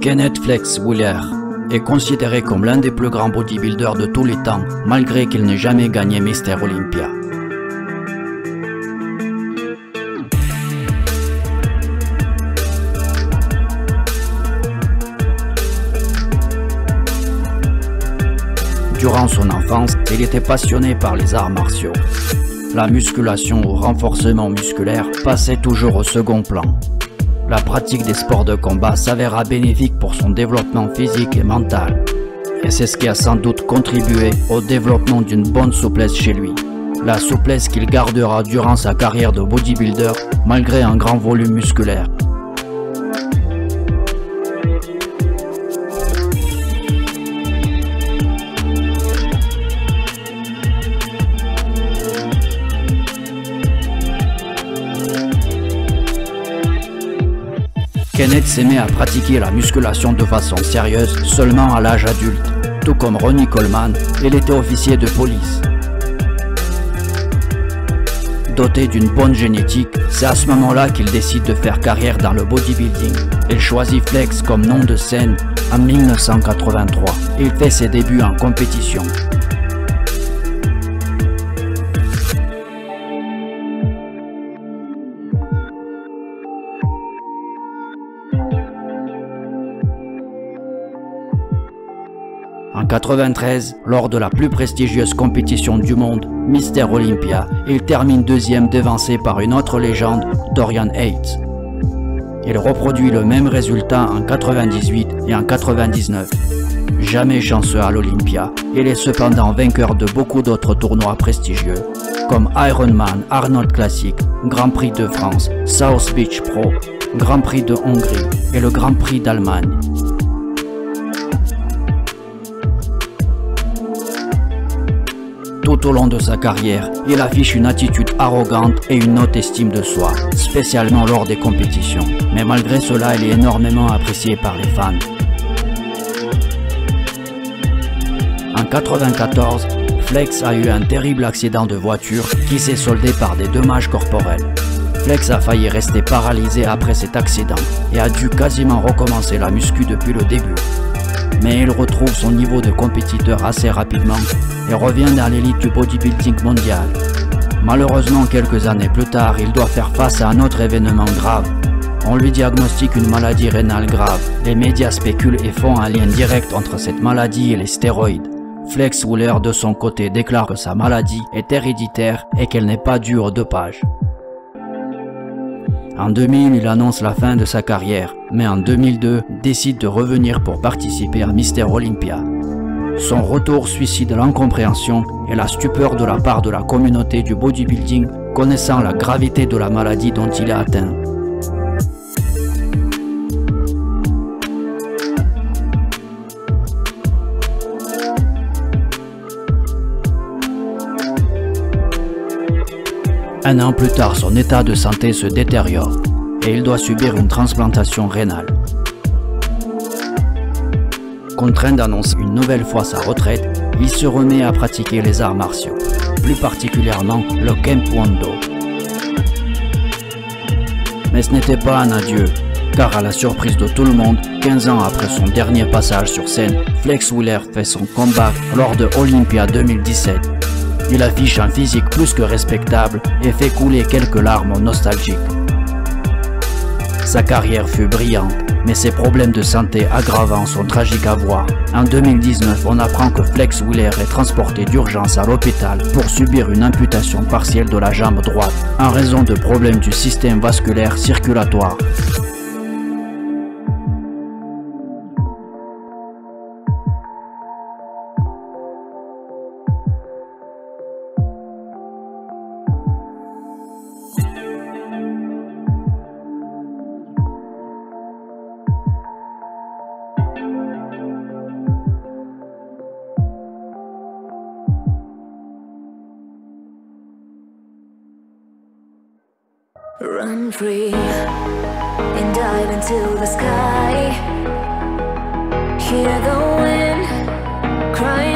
Kenneth Flex Wheeler est considéré comme l'un des plus grands bodybuilders de tous les temps, malgré qu'il n'ait jamais gagné Mister Olympia. Durant son enfance, il était passionné par les arts martiaux. La musculation ou renforcement musculaire passait toujours au second plan. La pratique des sports de combat s'avéra bénéfique pour son développement physique et mental. Et c'est ce qui a sans doute contribué au développement d'une bonne souplesse chez lui. La souplesse qu'il gardera durant sa carrière de bodybuilder malgré un grand volume musculaire. Kenneth s'est mis à pratiquer la musculation de façon sérieuse seulement à l'âge adulte. Tout comme Ronnie Coleman, il était officier de police. Doté d'une bonne génétique, c'est à ce moment-là qu'il décide de faire carrière dans le bodybuilding. Il choisit Flex comme nom de scène en 1983. Il fait ses débuts en compétition. En 1993, lors de la plus prestigieuse compétition du monde, Mister Olympia, il termine deuxième devancé par une autre légende, Dorian Yates. Il reproduit le même résultat en 1998 et en 1999. Jamais chanceux à l'Olympia, il est cependant vainqueur de beaucoup d'autres tournois prestigieux, comme Ironman, Arnold Classic, Grand Prix de France, South Beach Pro, Grand Prix de Hongrie et le Grand Prix d'Allemagne. Tout au long de sa carrière, il affiche une attitude arrogante et une haute estime de soi, spécialement lors des compétitions. Mais malgré cela, il est énormément apprécié par les fans. En 1994, Flex a eu un terrible accident de voiture qui s'est soldé par des dommages corporels. Flex a failli rester paralysé après cet accident et a dû quasiment recommencer la muscu depuis le début. Mais il retrouve son niveau de compétiteur assez rapidement et revient dans l'élite du bodybuilding mondial. Malheureusement, quelques années plus tard, il doit faire face à un autre événement grave. On lui diagnostique une maladie rénale grave. Les médias spéculent et font un lien direct entre cette maladie et les stéroïdes. Flex Wheeler, de son côté, déclare que sa maladie est héréditaire et qu'elle n'est pas due au dopage. En 2000, il annonce la fin de sa carrière, mais en 2002, décide de revenir pour participer à Mister Olympia. Son retour suscite l'incompréhension et la stupeur de la part de la communauté du bodybuilding, connaissant la gravité de la maladie dont il est atteint. Un an plus tard, son état de santé se détériore et il doit subir une transplantation rénale. Contraint d'annoncer une nouvelle fois sa retraite, il se remet à pratiquer les arts martiaux, plus particulièrement le Kemp Wando. Mais ce n'était pas un adieu, car à la surprise de tout le monde, 15 ans après son dernier passage sur scène, Flex Wheeler fait son comeback lors de Olympia 2017. Il affiche un physique plus que respectable et fait couler quelques larmes nostalgiques. Sa carrière fut brillante, mais ses problèmes de santé aggravants sont tragiques à voir. En 2019, on apprend que Flex Wheeler est transporté d'urgence à l'hôpital pour subir une amputation partielle de la jambe droite en raison de problèmes du système vasculaire circulatoire. Run free and dive into the sky. Hear the wind crying